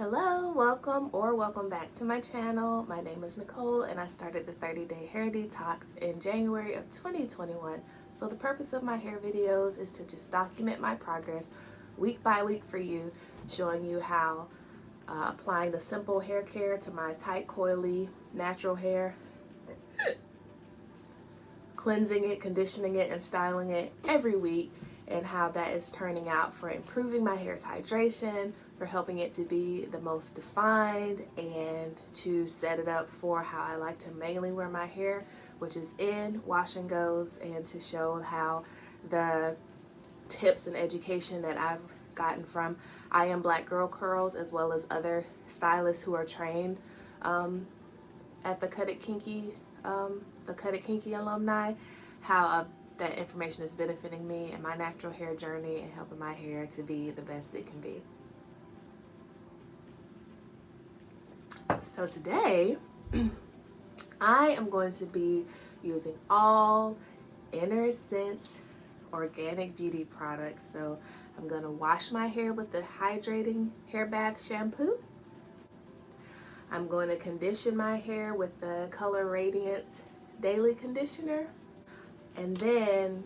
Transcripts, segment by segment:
Hello, welcome back to my channel. My name is Nicole and I started the 30-day hair detox in January of 2021. So the purpose of my hair videos is to just document my progress week by week for you, showing you how applying the simple hair care to my tight, coily, natural hair, cleansing it, conditioning it, and styling it every week, and how that is turning out for improving my hair's hydration, for helping it to be the most defined, and to set it up for how I like to mainly wear my hair, which is in wash and goes, and to show how the tips and education that I've gotten from I Am Black Girl Curls, as well as other stylists who are trained at the Cut It Kinky alumni, how that information is benefiting me and my natural hair journey and helping my hair to be the best it can be. So today, I am going to be using all Inner Sense organic beauty products. So I'm going to wash my hair with the hydrating hair bath shampoo. I'm going to condition my hair with the Color Radiance daily conditioner. And then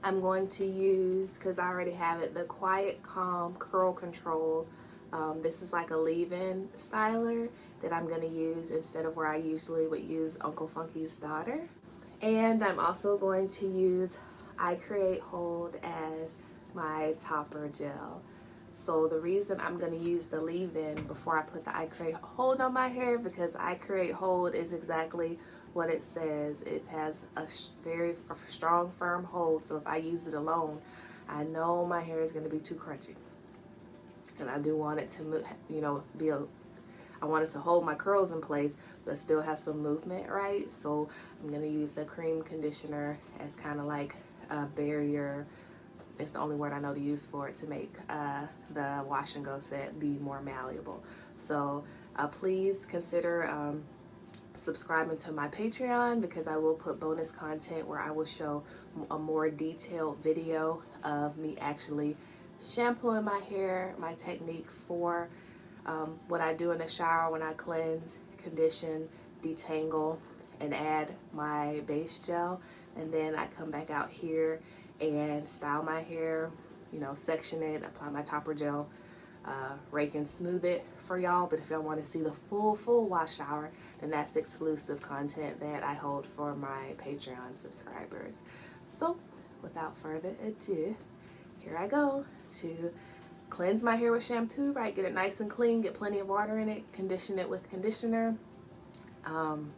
I'm going to use, because I already have it, the Quiet Calm Curl Control. This is like a leave-in styler that I'm going to use instead of where I usually would use Uncle Funky's Daughter. And I'm also going to use I Create Hold as my topper gel. So the reason I'm going to use the leave-in before I put the I Create Hold on my hair, because I Create Hold is exactly what it says. It has a very strong, firm hold. So if I use it alone, I know my hair is going to be too crunchy. And I do want it to, I want it to hold my curls in place, but still have some movement, right? So I'm going to use the cream conditioner as kind of like a barrier. It's the only word I know to use for it, to make the wash and go set be more malleable. So please consider subscribing to my Patreon, because I will put bonus content where I will show a more detailed video of me actually shampooing my hair, my technique for what I do in the shower when I cleanse, condition, detangle, and add my base gel. And then I come back out here and style my hair, section it, apply my topper gel, rake and smooth it for y'all. But if y'all want to see the full wash shower, then that's the exclusive content that I hold for my Patreon subscribers. So without further ado, here I go to cleanse my hair with shampoo, right? Get it nice and clean, get plenty of water in it, condition it with conditioner. Then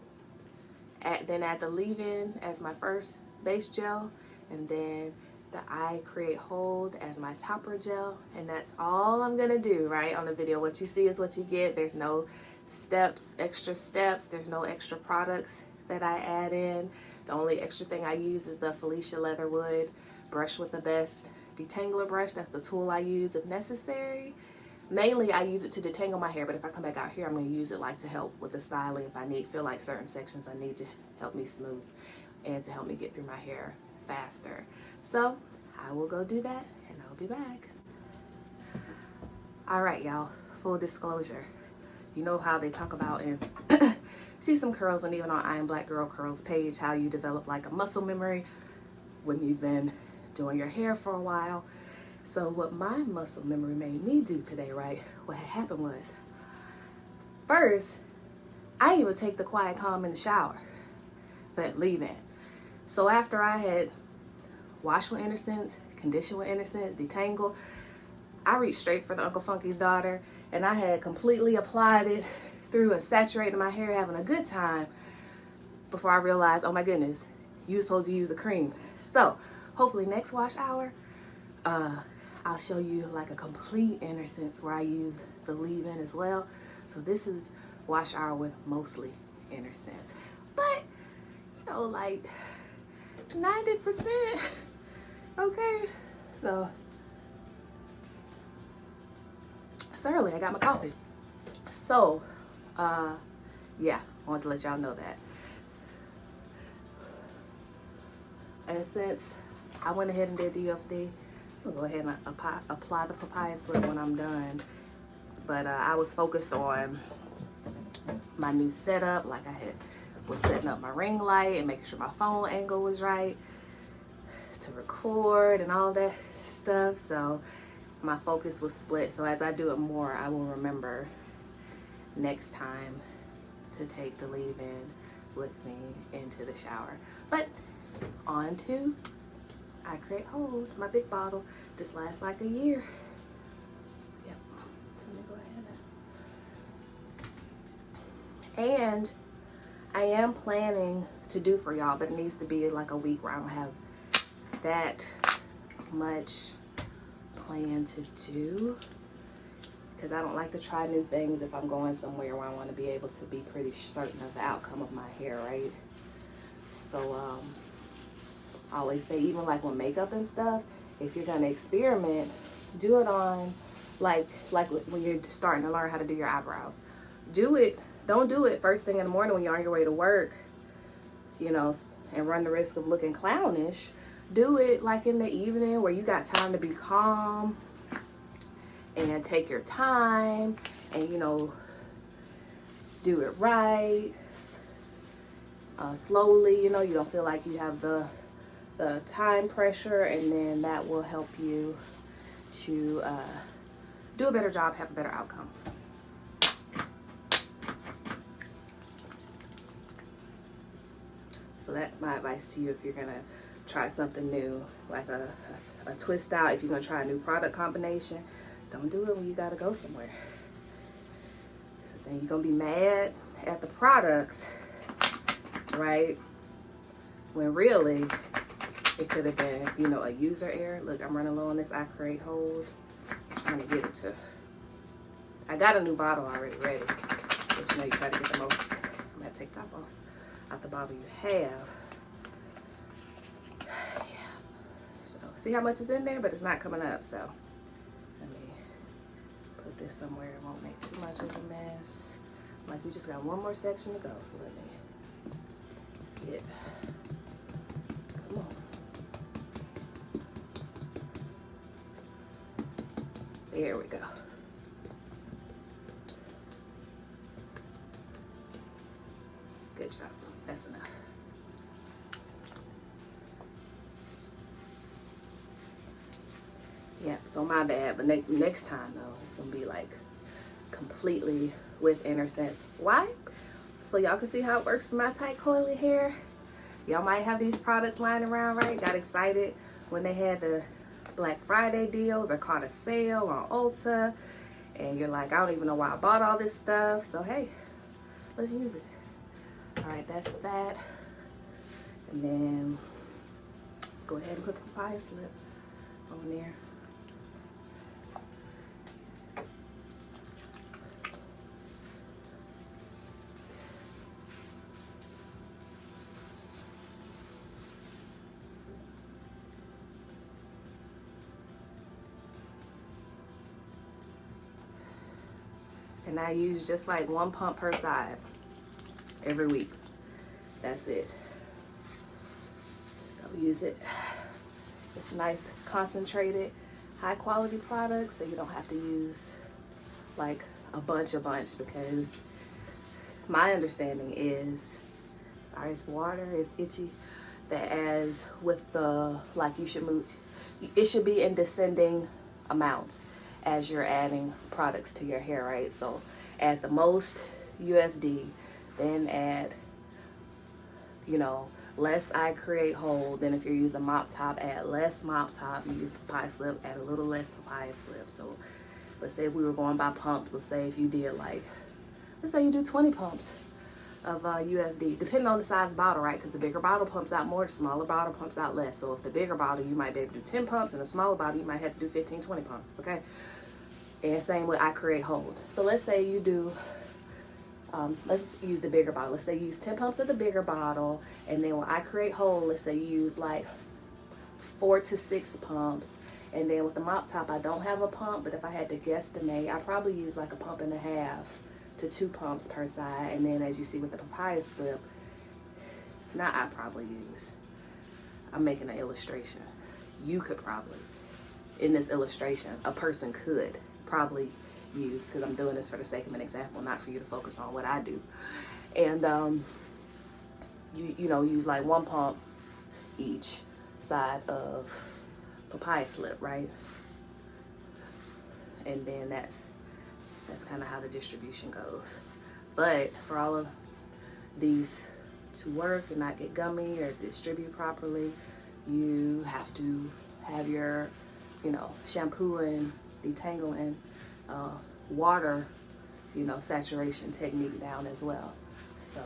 add the leave-in as my first base gel, and then the I Create Hold as my topper gel. And that's all I'm gonna do, right, on the video. What you see is what you get. There's no extra steps. There's no extra products that I add in. The only extra thing I use is the Felicia Leatherwood brush with the best detangler brush. That's the tool I use if necessary. Mainly I use it to detangle my hair, but if I come back out here, I'm going to use it like to help with the styling if I feel like certain sections I need to help me smooth and to help me get through my hair faster. So I will go do that and I'll be back. All right, y'all, full disclosure. You know how they talk about in See Some Curls, and even on I Am Black Girl Curls page, how you develop like a muscle memory when you've been doing your hair for a while. So what my muscle memory made me do today, right, what had happened was, first, I didn't even take the Quiet Calm in the shower, that leave-in. So after I had washed with Inner Sense, conditioned with Inner Sense, detangle, I reached straight for the Uncle Funky's Daughter, and I had completely applied it through and saturated my hair, having a good time, before I realized, oh my goodness, you were supposed to use the cream. So hopefully next wash hour, I'll show you like a complete Inner Sense where I use the leave-in as well. So this is wash hour with mostly Inner Sense, but like 90%. Okay, so it's early. I got my coffee. So yeah, I wanted to let y'all know that. And since I went ahead and did the UFD, I'm gonna go ahead and apply the papaya slip when I'm done, But I was focused on my new setup. Like was setting up my ring light and making sure my phone angle was right to record and all that stuff. So my focus was split. So as I do it more, I will remember next time to take the leave-in with me into the shower. But on to I Create Hold, my big bottle. This lasts like a year. Yep. Let me go ahead and I am planning to do for y'all, but it needs to be like a week where I don't have that much plan to do, because I don't like to try new things if I'm going somewhere where I want to be able to be pretty certain of the outcome of my hair, right? So I always say, even like with makeup and stuff, if you're gonna experiment, do it on like when you're starting to learn how to do your eyebrows. Don't do it first thing in the morning when you're on your way to work, you know, and run the risk of looking clownish. Do it like in the evening where you got time to be calm and take your time and, you know, do it right, slowly, you know, you don't feel like you have the time pressure, and then that will help you to do a better job, have a better outcome. So that's my advice to you if you're gonna try something new, like a twist out. If you're gonna try a new product combination, don't do it when you gotta go somewhere. Then you're gonna be mad at the products, right? When really it could have been, you know, a user error. Look, I'm running low on this I Create Hold. I'm trying to get it to. I got a new bottle already ready, but you know you try to get the most. I'm gonna take top off out the bottle you have. Yeah. So see how much is in there, but it's not coming up. So let me put this somewhere it won't make too much of a mess. Like, we just got one more section to go, so let's get, come on. There we go. Good job, that's enough. Yeah, so my bad, but next time though, it's gonna be like completely with inner sense. Why? So y'all can see how it works for my tight coily hair. Y'all might have these products lying around, right? Got excited when they had the Black Friday deals or caught a sale on Ulta, and you're like, I don't even know why I bought all this stuff. So hey, let's use it. All right, that's that. And then go ahead and put the papaya slip on there. And I use just like 1 pump per side every week. That's it. So use it. It's nice, concentrated, high quality product, so you don't have to use like a bunch, because my understanding is, sorry, it's water, it's itchy, that as with the, like, you should move, it should be in descending amounts as you're adding products to your hair, right? So add the most UFD, then add, you know, less I Create Hold. Then if you're using mop top, add less mop top. You use papaya slip, add a little less papaya slip. So let's say if we were going by pumps, let's say if you did like, let's say you do 20 pumps of UFD, depending on the size bottle, right? Because the bigger bottle pumps out more, the smaller bottle pumps out less. So if the bigger bottle, you might be able to do 10 pumps, and the smaller bottle, you might have to do 15, 20 pumps, okay? And same with I Create Hold. So let's say you do, let's use the bigger bottle. Let's say you use 10 pumps of the bigger bottle, and then when I Create Hold, let's say you use like 4 to 6 pumps. And then with the mop top, I don't have a pump, but if I had to guesstimate, I probably use like 1.5 pumps to 2 pumps per side. And then as you see with the papaya slip, I'm making an illustration. You could probably, in this illustration, a person could probably use, because I'm doing this for the sake of an example, not for you to focus on what I do. And you know, use like 1 pump each side of papaya slip, right? And then that's kind of how the distribution goes. But for all of these to work and not get gummy or distribute properly, you have to have your, you know, shampoo and detangling water, you know, saturation technique down as well. So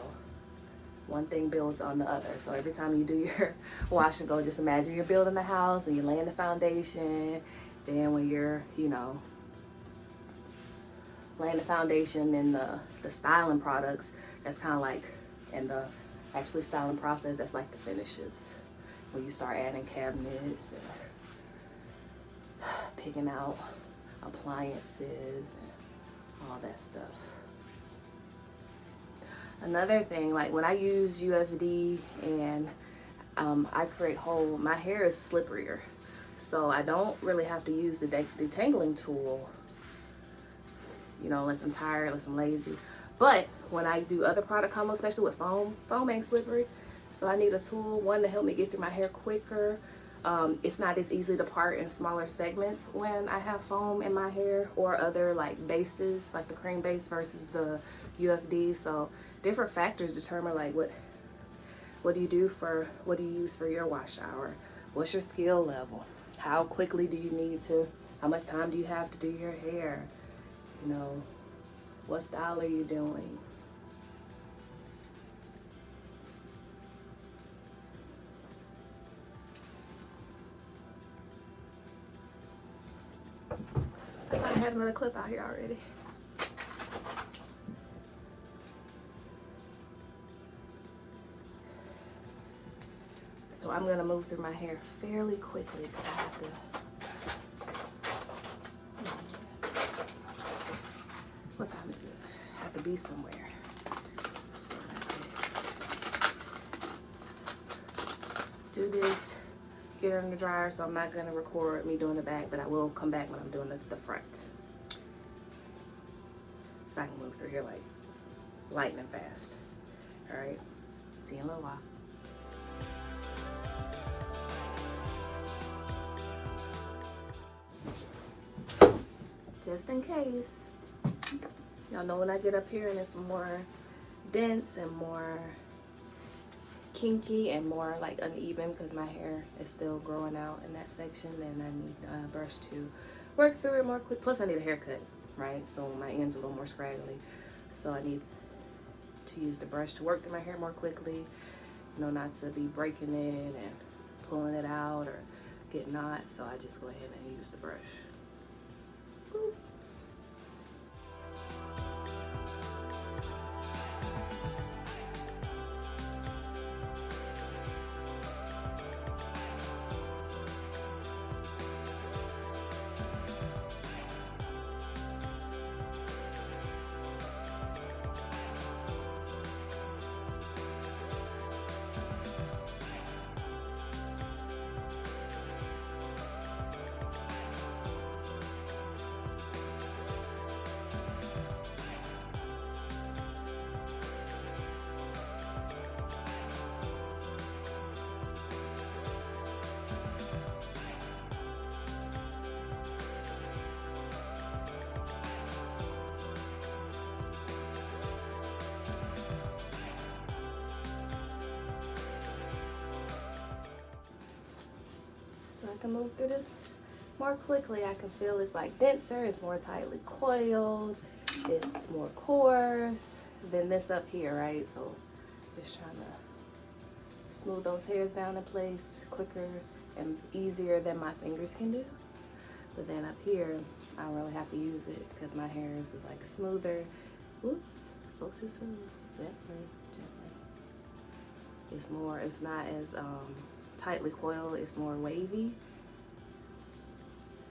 one thing builds on the other. So every time you do your wash and go, just imagine you're building a house and you're laying the foundation. Then when you're, you know, laying the foundation in the styling products, that's kind of like, in the actually styling process, that's like the finishes. When you start adding cabinets and picking out appliances and all that stuff. Another thing, like when I use UFD and I create hold, my hair is slipperier. So I don't really have to use the detangling tool, you know, unless I'm tired, unless I'm lazy. But when I do other product combos, especially with foam ain't slippery. So I need a tool, one, to help me get through my hair quicker. It's not as easy to part in smaller segments when I have foam in my hair, or other like bases, like the cream base versus the UFD. So different factors determine like what do you use for your wash hour? What's your skill level? How quickly do you need to, how much time do you have to do your hair? You know, what style are you doing? I thought I had another clip out here already. So I'm gonna move through my hair fairly quickly because I have to. What time is it? I have to be somewhere. So do this, get it in the dryer. So I'm not gonna record me doing the back, but I will come back when I'm doing the front. So I can move through here like lightning fast. All right, see you in a little while. Just in case. Y'all know when I get up here and it's more dense and more kinky and more like uneven because my hair is still growing out in that section, and I need a brush to work through it more quick. Plus I need a haircut, right? So my end's a little more scraggly. So I need to use the brush to work through my hair more quickly, you know, not to be breaking it and pulling it out or get knots. So I just go ahead and use the brush. Boop. I can move through this more quickly. I can feel it's like denser, it's more tightly coiled, it's more coarse than this up here, right? So just trying to smooth those hairs down in place quicker and easier than my fingers can do. But then up here, I don't really have to use it because my hair is like smoother. Oops, spoke too soon. Gently, gently. It's not as tightly coiled, it's more wavy.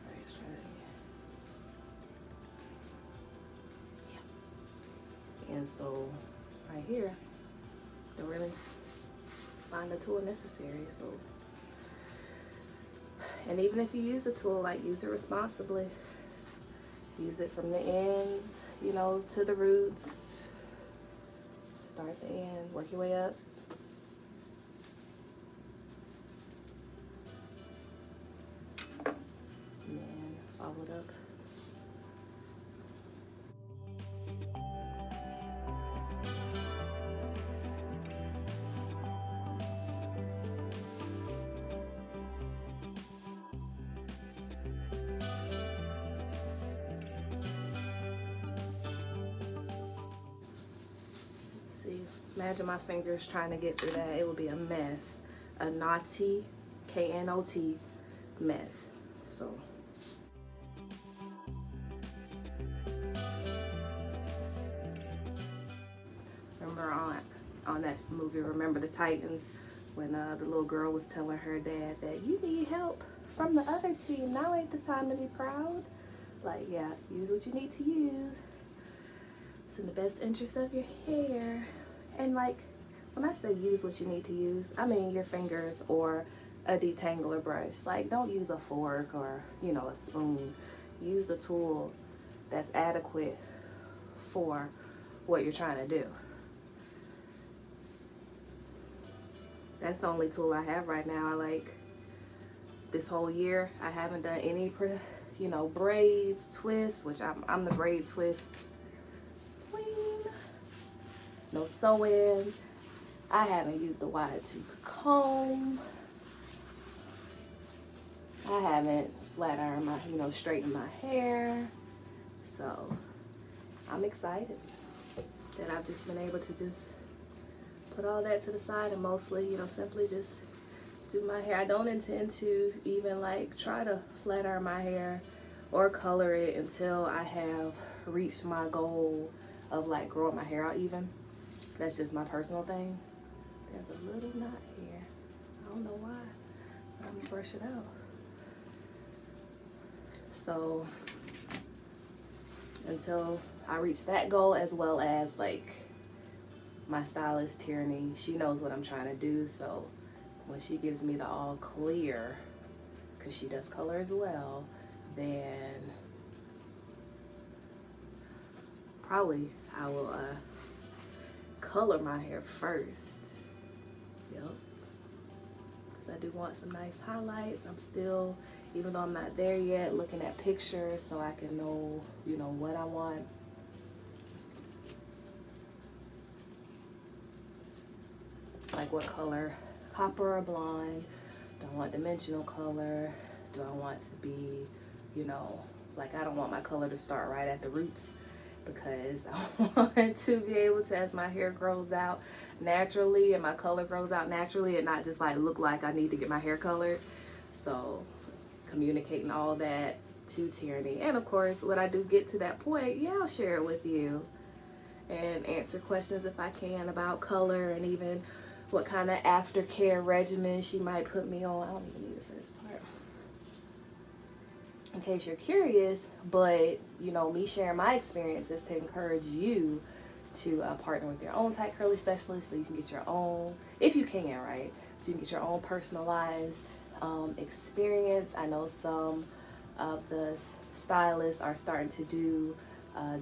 All right, let's try that again. Yeah. And so right here, don't really find the tool necessary. So, and even if you use a tool, like use it responsibly. Use it from the ends, you know, to the roots. Start at the end, work your way up. And then follow it up. See, imagine my fingers trying to get through that. It would be a mess. A knotty, K-N-O-T, mess. So. Remember on that movie, Remember the Titans, when the little girl was telling her dad that you need help from the other team. Now ain't the time to be proud. Like, yeah, use what you need to use. It's in the best interest of your hair. And like, when I say use what you need to use, I mean your fingers or a detangler brush. Like, don't use a fork or, you know, a spoon. Use a tool that's adequate for what you're trying to do. That's the only tool I have right now. I like, this whole year, I haven't done any, you know, braids, twists, which I'm the braid twist queen. No sew-ins. I haven't used a wide tooth comb. I haven't flat ironed my, you know, straightened my hair. So I'm excited that I've just been able to just put all that to the side and mostly, you know, simply just do my hair. I don't intend to even like try to flat iron my hair or color it until I have reached my goal of like growing my hair out even. That's just my personal thing. There's a little knot here. I don't know why. I'm gonna brush it out. So until I reach that goal, as well as like my stylist Tieraney, she knows what I'm trying to do. So when she gives me the all clear, because she does color as well, then probably I will color my hair first. Yep. Because I do want some nice highlights. I'm still, even though I'm not there yet, looking at pictures so I can know, you know, what I want. Like what color, copper or blonde? Do I want dimensional color? Do I want to be, you know, like I don't want my color to start right at the roots, because I want to be able to, as my hair grows out naturally and my color grows out naturally, and not just like look like I need to get my hair colored. So communicating all that to Tieraney, and of course when I do get to that point, yeah, I'll share it with you and answer questions if I can about color, and even what kind of aftercare regimen she might put me on. I don't even need it for this part, in case you're curious. But you know, me sharing my experiences to encourage you to partner with your own tight curly specialist, so you can get your own, if you can, right? So you can get your own personalized experience. I know some of the stylists are starting to do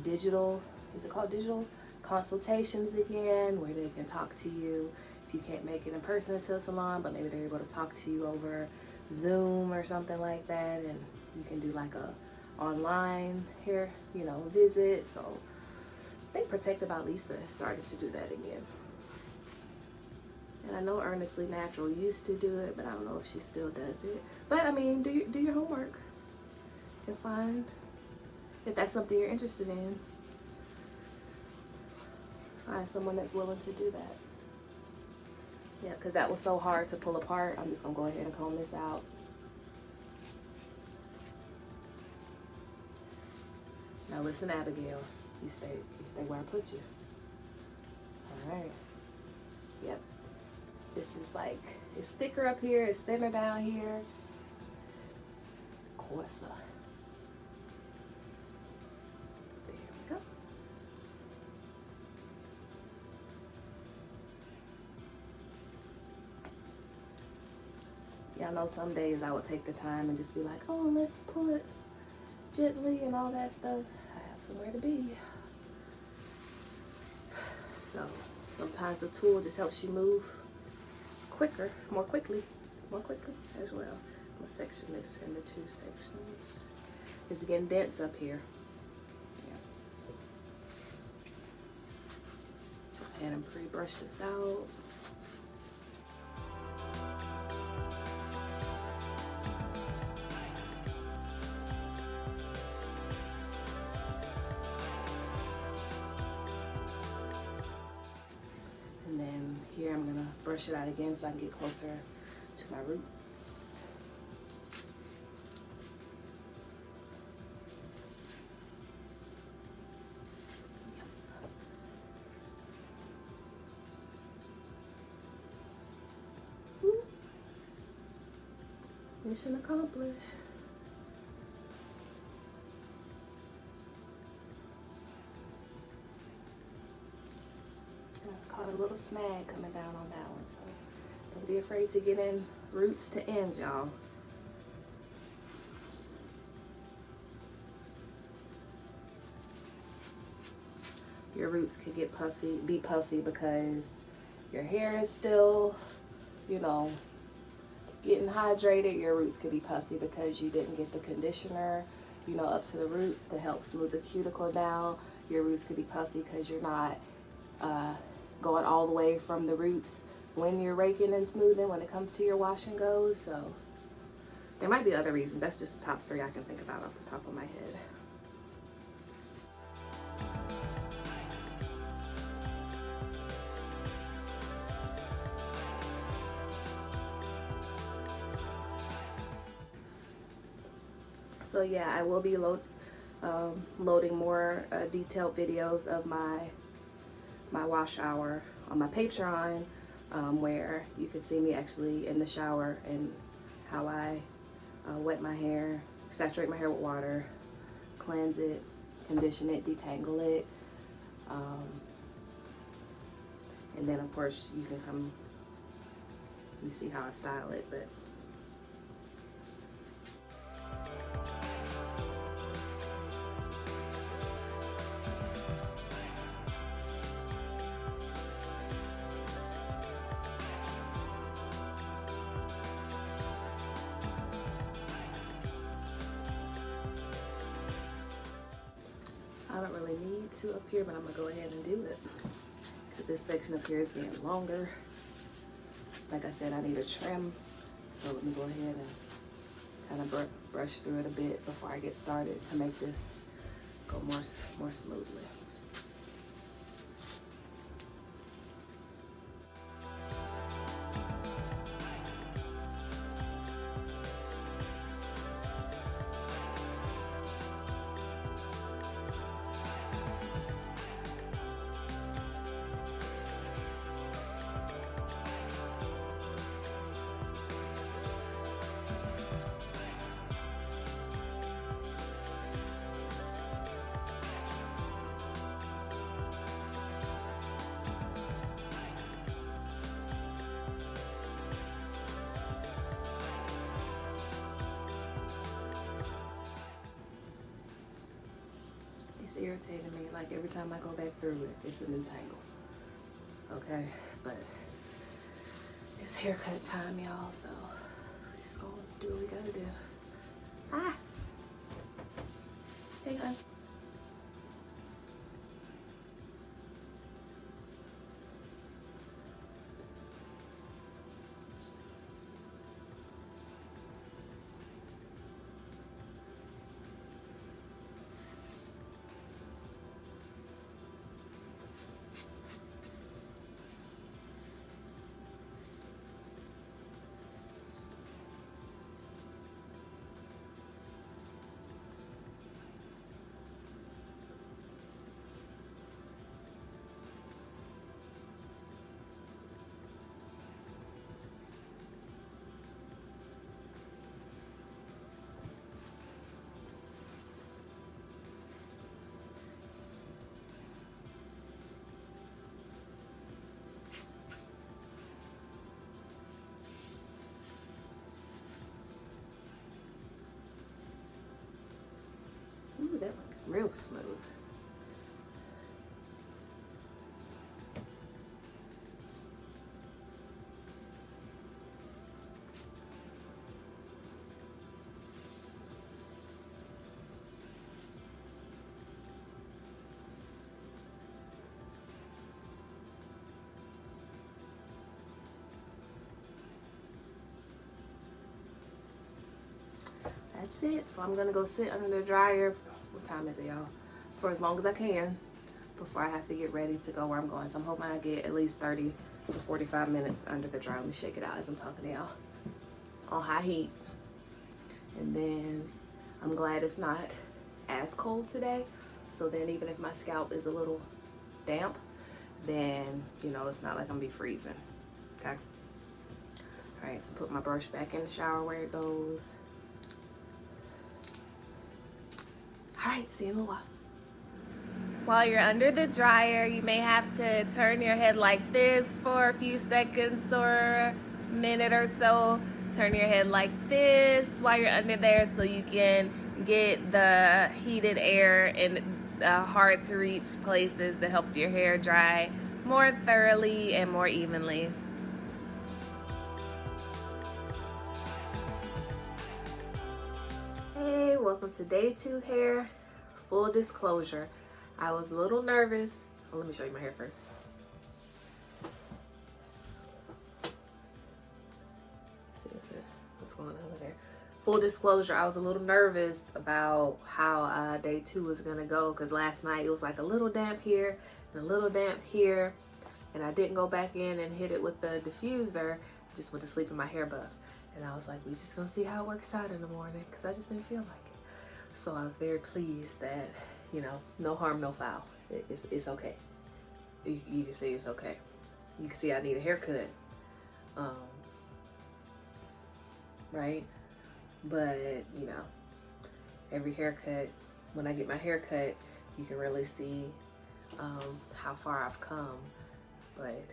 digital, is it called digital consultations again, where they can talk to you if you can't make it in person to a salon, but maybe they're able to talk to you over Zoom or something like that, and you can do like a online hair, you know, visit. So I think Protective by Lisa has started to do that again. And I know Earnestly Natural used to do it, but I don't know if she still does it. But I mean, do your homework and find if that's something you're interested in. Find someone that's willing to do that. Yeah, because that was so hard to pull apart. I'm just gonna go ahead and comb this out. Now listen, Abigail, you stay where I put you. All right. Yep. This is like, it's thicker up here, it's thinner down here. Coarser. There we go. Yeah, I know some days I would take the time and just be like, oh, let's pull it gently and all that stuff, I have somewhere to be. So sometimes the tool just helps you move quicker, more quickly as well. I'm gonna section this into 2 sections. It's getting dense up here. Yeah. Go ahead and pre-brush this out. And then here I'm gonna brush it out again so I can get closer to my roots. Mission accomplished. I caught a little snag coming down on that one, so don't be afraid to get in roots to ends, y'all. Your roots could get be puffy because your hair is still, you know, getting hydrated. Your roots could be puffy because you didn't get the conditioner, you know, up to the roots to help smooth the cuticle down. Your roots could be puffy because you're not going all the way from the roots when you're raking and smoothing when it comes to your wash and goes. So there might be other reasons. That's just the top 3 I can think about off the top of my head. So yeah, I will be loading more detailed videos of my wash hour on my Patreon, where you can see me actually in the shower and how I wet my hair, saturate my hair with water, cleanse it, condition it, detangle it, and then of course you can come, you see how I style it. But I don't really need to up here, but I'm gonna go ahead and do it because this section up here is getting longer. Like I said, I need a trim, so let me go ahead and kind of brush through it a bit before I get started to make this go more smoothly. Irritating me, like every time I go back through it, it's a new tangle. Okay, but it's haircut time, y'all, so just gonna do what we gotta do. Ah, hey guys. real smooth. That's it. So I'm gonna go sit under the dryer. What time is it, y'all? For as long as I can before I have to get ready to go where I'm going. So I'm hoping I get at least 30 to 45 minutes under the dryer. Let me shake it out as I'm talking to y'all on high heat. And then I'm glad it's not as cold today. So then even if my scalp is a little damp, then you know it's not like I'm gonna be freezing. Okay. All right, so put my brush back in the shower where it goes. All right, see you in a little while. While you're under the dryer, you may have to turn your head like this for a few seconds or a minute or so. Turn your head like this while you're under there so you can get the heated air in hard to reach places to help your hair dry more thoroughly and more evenly. Hey, welcome to day 2 hair. Full disclosure, I was a little nervous. Oh, let me show you my hair first. See what's going on over there. Full disclosure, I was a little nervous about how day 2 was gonna go because last night it was like a little damp here and a little damp here, and I didn't go back in and hit it with the diffuser. I just went to sleep in my hair buff, and I was like, we just gonna see how it works out in the morning because I just didn't feel like it. So I was very pleased that, you know, no harm, no foul. It's okay. You can see it's okay. You can see I need a haircut. Right? But, you know, every haircut, when I get my haircut, you can really see how far I've come. But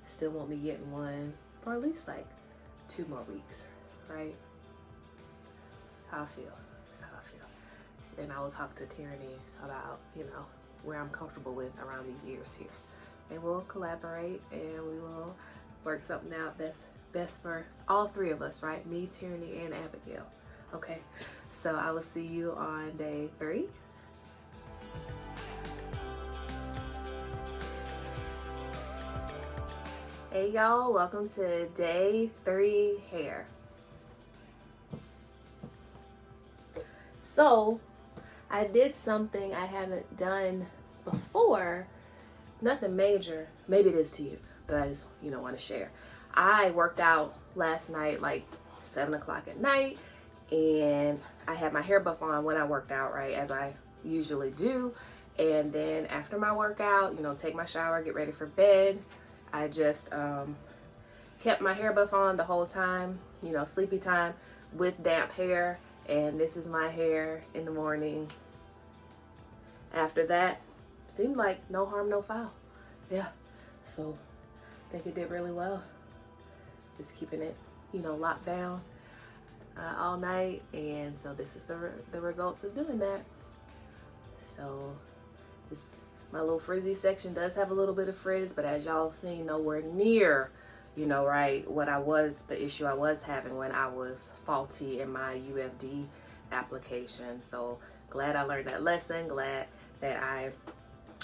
still won't be getting one for at least like 2 more weeks, right? How I feel. And I will talk to Tieraney about, you know, where I'm comfortable with around these years here. And we'll collaborate and we will work something out that's best for all 3 of us, right? Me, Tieraney, and Abigail. Okay, so I will see you on day 3. Hey y'all, welcome to day 3 hair. So I did something I haven't done before, nothing major, maybe it is to you, but I just, you know, want to share. I worked out last night, like 7 o'clock at night, and I had my hair buff on when I worked out, right, as I usually do. And then after my workout, you know, take my shower, get ready for bed, I just kept my hair buff on the whole time, you know, sleepy time with damp hair. And this is my hair in the morning. After that, seemed like no harm, no foul. Yeah, so I think it did really well. Just keeping it, you know, locked down all night. And so this is the results of doing that. So this, my little frizzy section does have a little bit of frizz, but as y'all seen, nowhere near, you know, right, the issue I was having when I was faulty in my UFD application. So glad I learned that lesson. Glad that I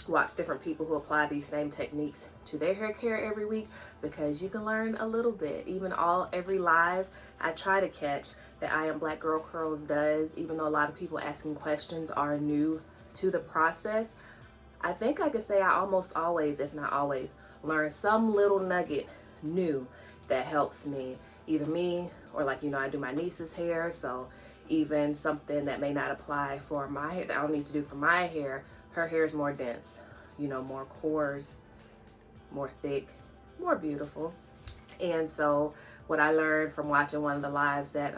watch different people who apply these same techniques to their hair care every week, because you can learn a little bit. Even every live I try to catch that I Am Black Girl Curls does, even though a lot of people asking questions are new to the process, I think I could say I almost always, if not always, learn some little nugget new that helps me, either me or, like, you know, I do my niece's hair, so even something that may not apply for my hair, that I don't need to do for my hair, her hair is more dense, you know, more coarse, more thick, more beautiful. And so what I learned from watching one of the lives that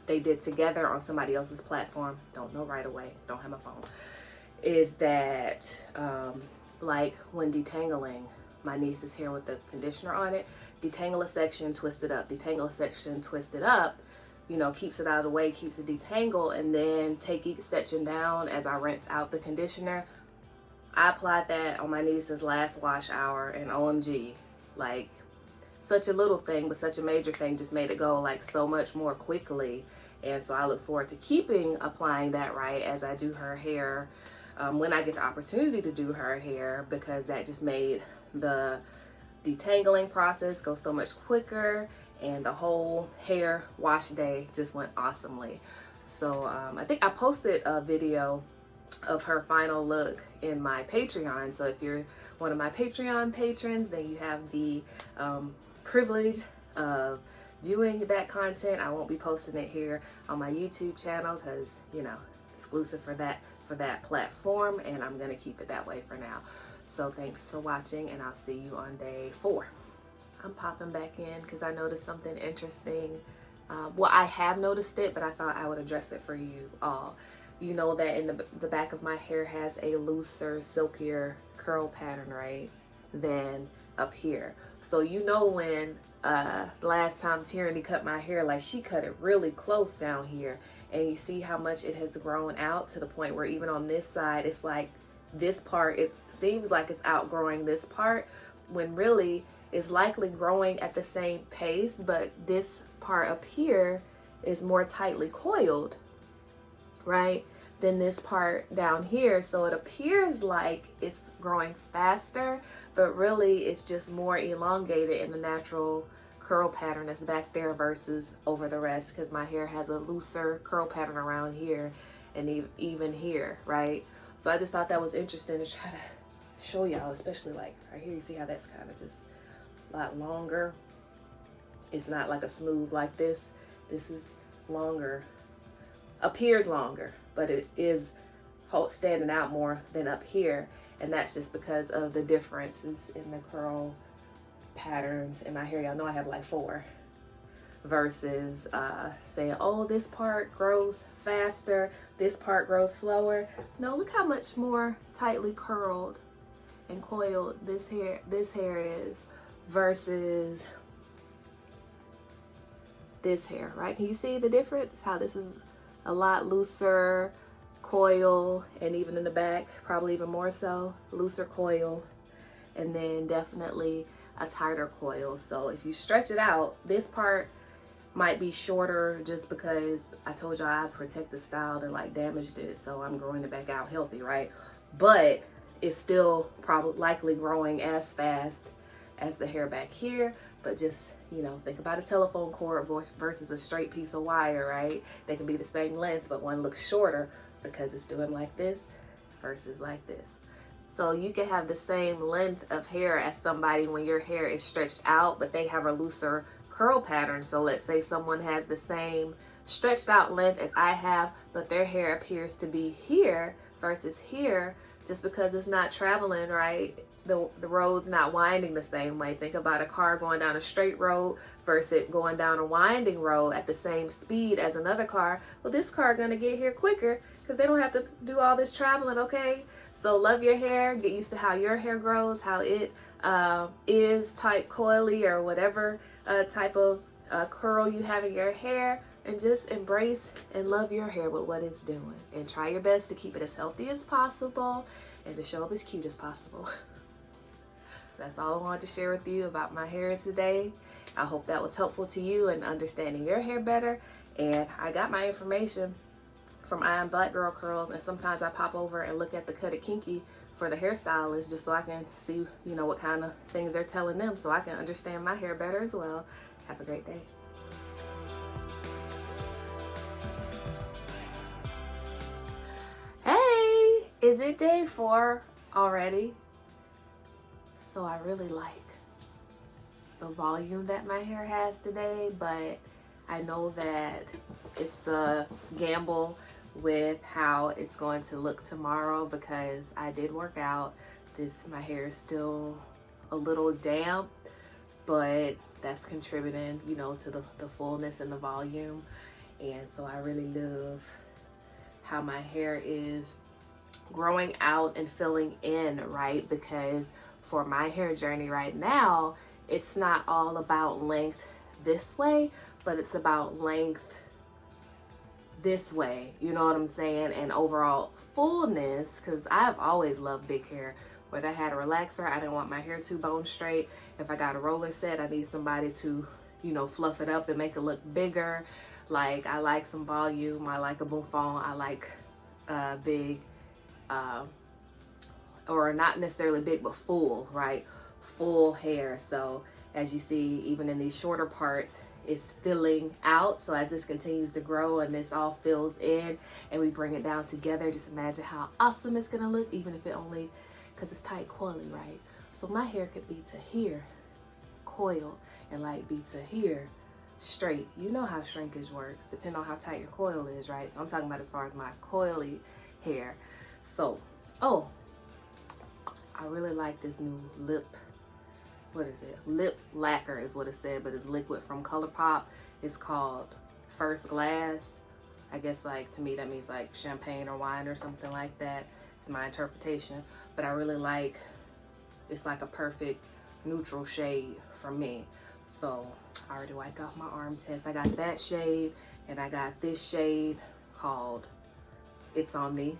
they did together on somebody else's platform, don't know right away, don't have my phone, is that like when detangling my niece's hair with the conditioner on it, detangle a section, twist it up, detangle a section, twist it up, you know, keeps it out of the way, keeps it detangled, and then take each section down as I rinse out the conditioner. I applied that on my niece's last wash hour, and OMG, like, such a little thing, but such a major thing, just made it go like so much more quickly. And so I look forward to keeping applying that right as I do her hair, when I get the opportunity to do her hair, because that just made the detangling process go so much quicker, and the whole hair wash day just went awesomely. So I think I posted a video of her final look in my Patreon. So if you're one of my Patreon patrons, then you have the privilege of viewing that content. I won't be posting it here on my YouTube channel because, you know, exclusive for that platform, and I'm gonna keep it that way for now. So thanks for watching, and I'll see you on day 4. I'm popping back in because I noticed something interesting. Well, I have noticed it, but I thought I would address it for you all. You know that in the back of my hair has a looser, silkier curl pattern, right, than up here. So you know when last time Tieraney cut my hair, like, she cut it really close down here, and you see how much it has grown out to the point where even on this side, it's like this part seems like it's outgrowing this part, when really it's likely growing at the same pace, but this part up here is more tightly coiled, right, than this part down here. So it appears like it's growing faster, but really it's just more elongated in the natural curl pattern that's back there versus over the rest, because my hair has a looser curl pattern around here and even here, right? So I just thought that was interesting to try to show y'all, especially like right here. You see how that's kind of just a lot longer. It's not like a smooth like this. This is longer, appears longer, but it is standing out more than up here, and that's just because of the differences in the curl patterns in my hair. Y'all know I have like 4, versus saying, oh, this part grows faster, this part grows slower. No, look how much more tightly curled and coiled this hair is versus this hair, right? Can you see the difference? How this is a lot looser coil, and even in the back, probably even more so, looser coil, and then definitely a tighter coil. So if you stretch it out, this part might be shorter just because I told y'all I've protective styled and like damaged it, so I'm growing it back out healthy, right? But it's still probably likely growing as fast as the hair back here. But just, you know, think about a telephone cord versus a straight piece of wire, right? They can be the same length, but one looks shorter because it's doing like this versus like this. So you can have the same length of hair as somebody when your hair is stretched out, but they have a looser curl pattern. So let's say someone has the same stretched out length as I have, but their hair appears to be here versus here, just because it's not traveling, right? The road's not winding the same way. Think about a car going down a straight road versus it going down a winding road at the same speed as another car. Well, this car gonna get here quicker because they don't have to do all this traveling, okay? So love your hair, get used to how your hair grows, how it is tight, coily, or whatever type of curl you have in your hair, and just embrace and love your hair with what it's doing, and try your best to keep it as healthy as possible and to show up as cute as possible. So that's all I wanted to share with you about my hair today. I hope that was helpful to you in understanding your hair better. And I got my information from I Am Black Girl Curls, and sometimes I pop over and look at the Cut It Kinky for the hairstylist, just so I can see, you know, what kind of things they're telling them, so I can understand my hair better as well. Have a great day. Hey, is it day 4 already? So I really like the volume that my hair has today, but I know that it's a gamble with how it's going to look tomorrow, because I did work out. My hair is still a little damp, but that's contributing, you know, to the fullness and the volume. And so I really love how my hair is growing out and filling in, right? Because for my hair journey right now, it's not all about length this way, but it's about length this way, you know what I'm saying, and overall fullness, because I've always loved big hair. Whether I had a relaxer, I didn't want my hair too bone straight. If I got a roller set, I need somebody to, you know, fluff it up and make it look bigger. Like, I like some volume, I like a bouffant, I like big, or not necessarily big, but full, right? Full hair. So as you see, even in these shorter parts, it's filling out. So as this continues to grow and this all fills in and we bring it down together, just imagine how awesome it's gonna look, even if it only, because it's tight coily, right? So my hair could be to here, coil, and like be to here, straight. You know how shrinkage works, depending on how tight your coil is, right? So I'm talking about as far as my coily hair. So, oh, I really like this new lip, what is it? Lip lacquer is what it said, but it's liquid from ColourPop. It's called First Glass. I guess, like, to me that means like champagne or wine or something like that. It's my interpretation, but I really like, it's like a perfect neutral shade for me. So I already wiped off my arm test. I got that shade and I got this shade called It's On Me.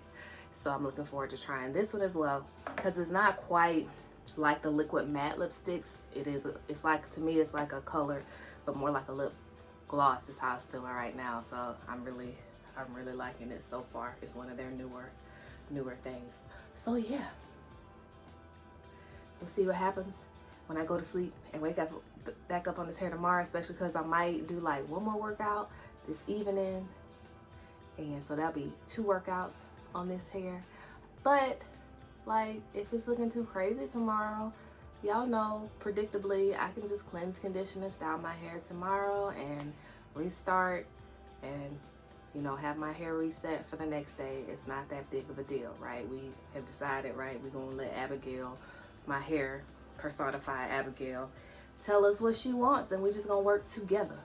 So I'm looking forward to trying this one as well, because it's not quite like the liquid matte lipsticks. It's like, to me, it's like a color, but more like a lip gloss is how it's feeling right now. So I'm really liking it so far. It's one of their newer things. So yeah, we'll see what happens when I go to sleep and wake up back up on this hair tomorrow, especially because I might do like one more workout this evening, and so that'll be 2 workouts on this hair. But like, if it's looking too crazy tomorrow, y'all know, predictably, I can just cleanse, condition, and style my hair tomorrow and restart and, you know, have my hair reset for the next day. It's not that big of a deal, right? We have decided, right, we're gonna let Abigail, my hair personified Abigail, tell us what she wants, and we're just gonna work together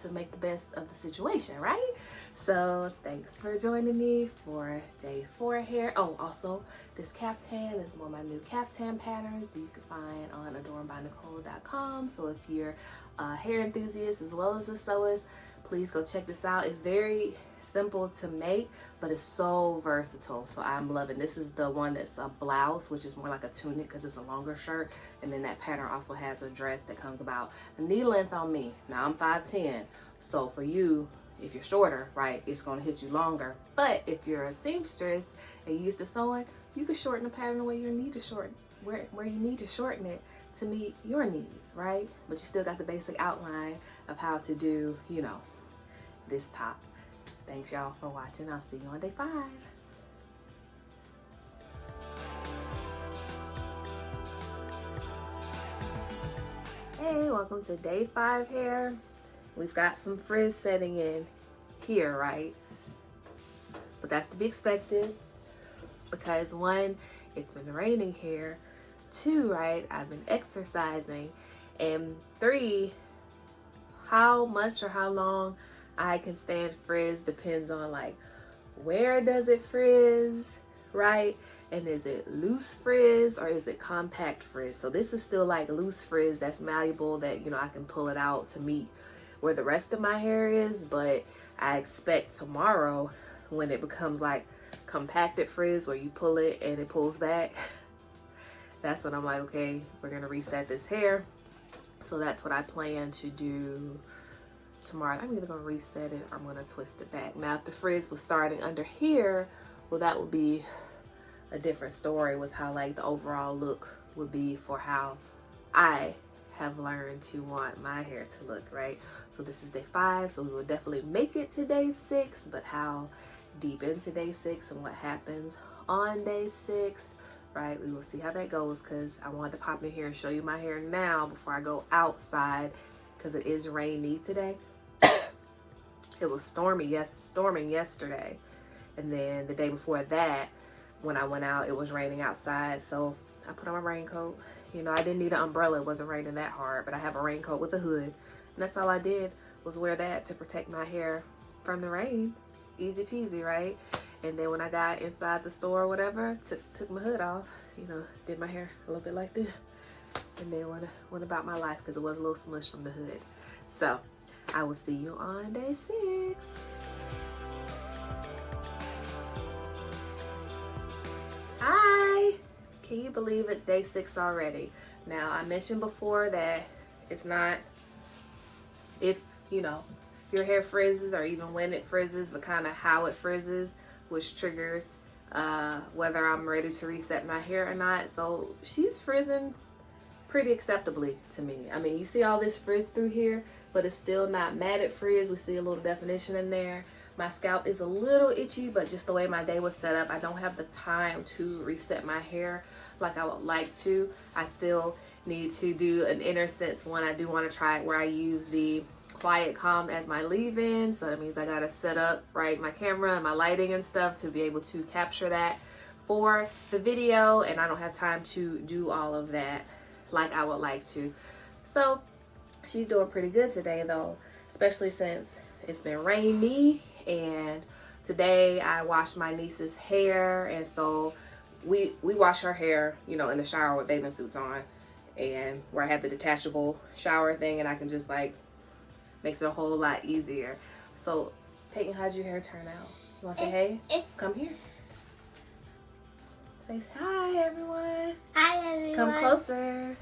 to make the best of the situation, right? So thanks for joining me for day 4 hair. Oh, also this caftan is one of my new caftan patterns that you can find on adornbynicole.com. So if you're a hair enthusiast as well as a sewist, please go check this out. It's very simple to make, but it's so versatile. So I'm loving this. Is the one that's a blouse, which is more like a tunic because it's a longer shirt, and then that pattern also has a dress that comes about knee length on me. Now I'm 5'10", so for you, if you're shorter, right, it's going to hit you longer. But if you're a seamstress and used to sewing, you can shorten the pattern the way you need to shorten, where you need to shorten it to meet your needs, right? But you still got the basic outline of how to do, you know, this top. Thanks y'all for watching. I'll see you on day 5. Hey, welcome to day 5 hair. We've got some frizz setting in here, right? But that's to be expected because 1, it's been raining here. 2, right, I've been exercising. And 3, how much or how long I can stand frizz depends on like where does it frizz, right? And is it loose frizz or is it compact frizz? So this is still like loose frizz that's malleable, that, you know, I can pull it out to meet where the rest of my hair is. But I expect tomorrow when it becomes like compacted frizz where you pull it and it pulls back, that's when I'm like, okay, we're gonna reset this hair. So that's what I plan to do tomorrow. I'm either gonna reset it or I'm gonna twist it back. Now if the frizz was starting under here, well, that would be a different story with how like the overall look would be for how I have learned to want my hair to look, right? So this is day 5, so we will definitely make it to day 6, but how deep into day 6 and what happens on day 6, right? We will see how that goes, because I wanted to pop in here and show you my hair now before I go outside, because it is rainy today. It was storming yesterday, and then the day before that, when I went out, it was raining outside. So I put on my raincoat. You know, I didn't need an umbrella. It wasn't raining that hard, but I have a raincoat with a hood, and that's all I did was wear that to protect my hair from the rain. Easy peasy, right? And then when I got inside the store or whatever, took my hood off, you know, did my hair a little bit like this, and then went about my life because it was a little smush from the hood. So I will see you on day 6. you believe it's day 6 already? Now, I mentioned before that it's not, if, you know, your hair frizzes or even when it frizzes, but kind of how it frizzes, which triggers whether I'm ready to reset my hair or not. So she's frizzing pretty acceptably to me. I mean, you see all this frizz through here, but it's still not matted frizz. We see a little definition in there. My scalp is a little itchy, but just the way my day was set up, I don't have the time to reset my hair like I would like to. I still need to do an inner sense when I do want to try it, where I use the quiet calm as my leave-in. So that means I gotta set up right my camera and my lighting and stuff to be able to capture that for the video, and I don't have time to do all of that like I would like to. So she's doing pretty good today though, especially since it's been rainy, and today I washed my niece's hair, and so we wash her hair, you know, in the shower with bathing suits on, and where I have the detachable shower thing, and I can just like, makes it a whole lot easier. So Peyton, how'd your hair turn out? You want to say hey? Come here. Say hi, everyone. Hi, everyone. Come closer.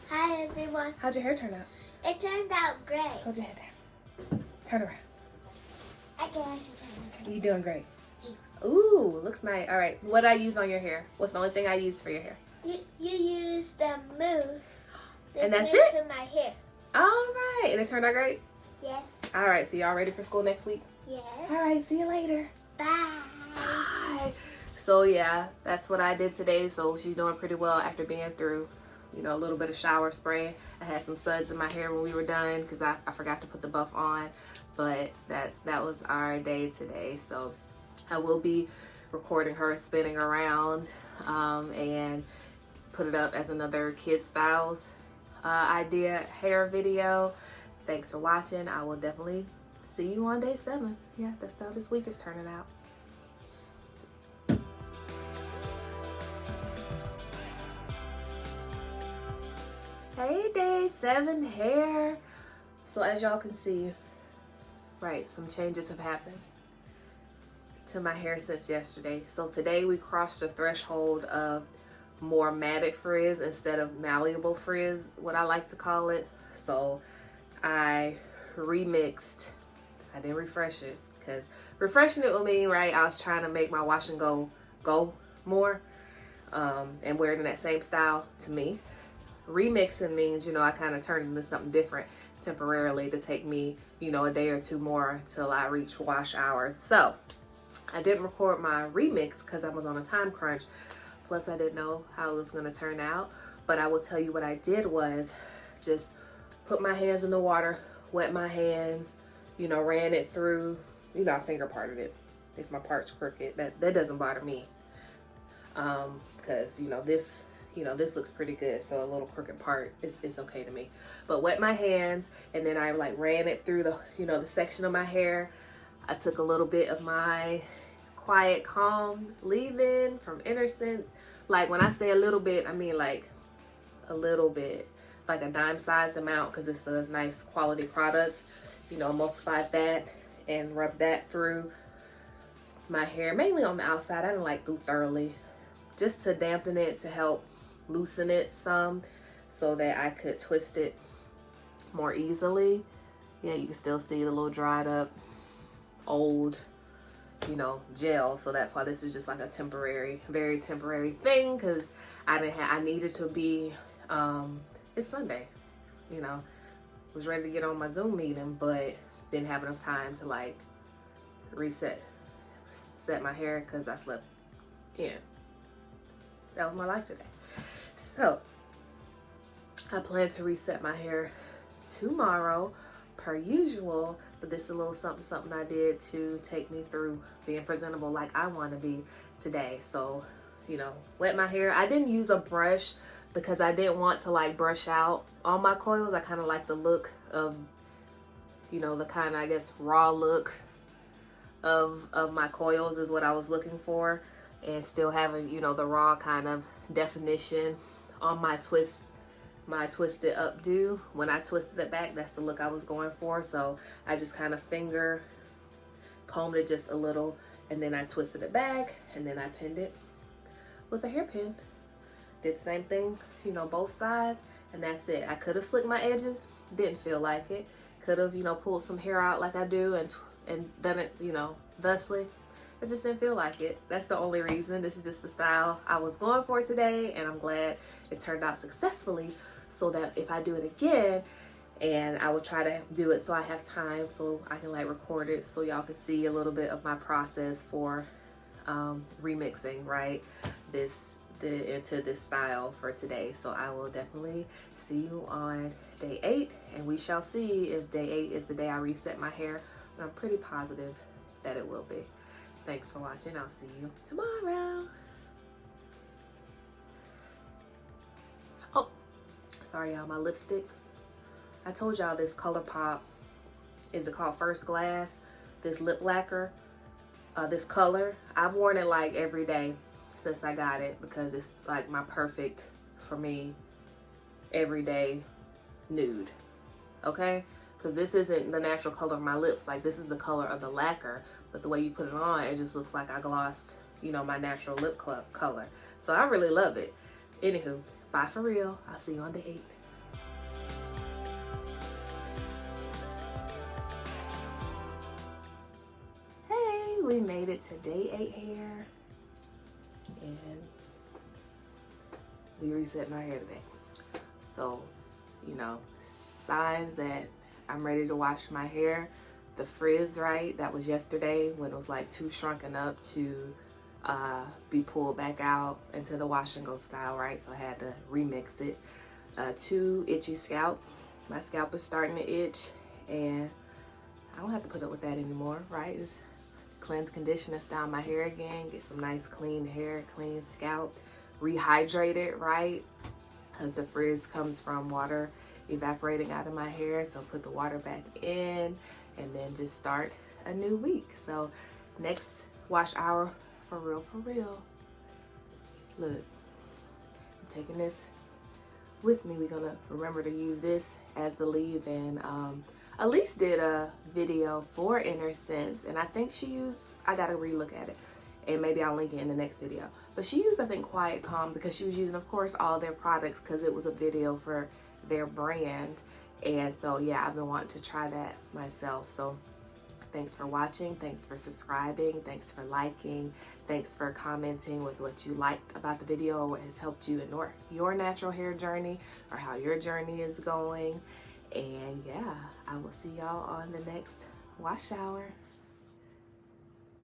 Hi, everyone. How'd your hair turn out? It turned out great. Hold your head down. Turn around. You doing great. Ooh, looks nice. All right, what I use on your hair? What's the only thing I use for your hair? You use the mousse. And that's it? For my hair. All right, and it turned out great? Yes. All right, so y'all ready for school next week? Yes. All right, see you later. Bye. Bye. So yeah, that's what I did today. So she's doing pretty well after being through, you know, a little bit of shower spray. I had some suds in my hair when we were done because I forgot to put the buff on, but that was our day today. So I will be recording her spinning around and put it up as another Kid Styles idea hair video. Thanks for watching. I will definitely see you on day 7. Yeah, that's how this week is turning out. Hey, day 7 hair. So as y'all can see, right, some changes have happened to my hair since yesterday. So today we crossed the threshold of more matted frizz instead of malleable frizz, what I like to call it. So I remixed. I didn't refresh it, because refreshing it would mean, right, I was trying to make my wash and go more and wear it in that same style to me. Remixing means, you know, I kind of turned into something different temporarily to take me, you know, a day or 2 more till I reach wash hours. So I didn't record my remix because I was on a time crunch. Plus I didn't know how it was going to turn out. But I will tell you what I did was just put my hands in the water, wet my hands, you know, ran it through, you know, I finger parted it. If my part's crooked, that doesn't bother me. Because, you know, this looks pretty good. So a little crooked part is okay to me. But wet my hands, and then I like ran it through the, you know, the section of my hair. I took a little bit of my Quiet Calm leave-in from Inner Sense. Like when I say a little bit, I mean like a little bit, like a dime-sized amount, because it's a nice quality product. You know, emulsified that and rub that through my hair, mainly on the outside. I didn't like go thoroughly, just to dampen it, to help loosen it some so that I could twist it more easily. Yeah, you can still see the little dried up old, you know, gel. So that's why this is just like a temporary, very temporary thing, because I needed to be it's Sunday, you know, was ready to get on my Zoom meeting, but didn't have enough time to like set my hair because I slept in. That was my life today. So I plan to reset my hair tomorrow per usual, but this is a little something I did to take me through being presentable like I want to be today. So, you know, wet my hair. I didn't use a brush because I didn't want to like brush out all my coils. I kind of like the look of, you know, the kind of, I guess, raw look of my coils is what I was looking for, and still having, you know, the raw kind of definition on my twisted updo. When I twisted it back, that's the look I was going for. So I just kind of finger combed it just a little, and then I twisted it back, and then I pinned it with a hairpin. Did the same thing, you know, both sides, and that's it. I could have slicked my edges, didn't feel like it. Could have, you know, pulled some hair out like I do and done it, you know, thusly. I just didn't feel like it. That's the only reason. This is just the style I was going for today, and I'm glad it turned out successfully, so that if I do it again, and I will try to do it so I have time so I can like record it so y'all can see a little bit of my process for remixing, right, into this style for today. So I will definitely see you on day 8, and we shall see if day 8 is the day I reset my hair. But I'm pretty positive that it will be. Thanks for watching. I'll see you tomorrow. Oh, sorry y'all, my lipstick. I told y'all this ColourPop, is it called First Glass? This lip lacquer, this color, I've worn it like every day since I got it, because it's like my perfect, for me, everyday nude, okay? Because this isn't the natural color of my lips. Like, this is the color of the lacquer, but the way you put it on, it just looks like I glossed, you know, my natural lip color. So I really love it. Anywho, bye for real. I'll see you on day 8. Hey, we made it to day 8 hair, and we reset my hair today. So, you know, signs that I'm ready to wash my hair. The frizz, right, that was yesterday when it was like too shrunken up to be pulled back out into the wash and go style, right? So I had to remix it. 2, itchy scalp. My scalp is starting to itch, and I don't have to put up with that anymore, right? Just cleanse, condition, and style my hair again. Get some nice clean hair, clean scalp. Rehydrate it, right? Because the frizz comes from water evaporating out of my hair. So put the water back in, and then just start a new week. So next wash hour, for real, for real. Look, I'm taking this with me. We're gonna remember to use this as the leave-in. Elise did a video for Inner Sense, and I think she used, I gotta relook at it, and maybe I'll link it in the next video. But she used, I think, Quiet Calm, because she was using, of course, all their products, because it was a video for their brand. And so yeah, I've been wanting to try that myself. So thanks for watching, thanks for subscribing, thanks for liking, thanks for commenting with what you liked about the video or what has helped you in your natural hair journey, or how your journey is going. And yeah, I will see y'all on the next wash hour.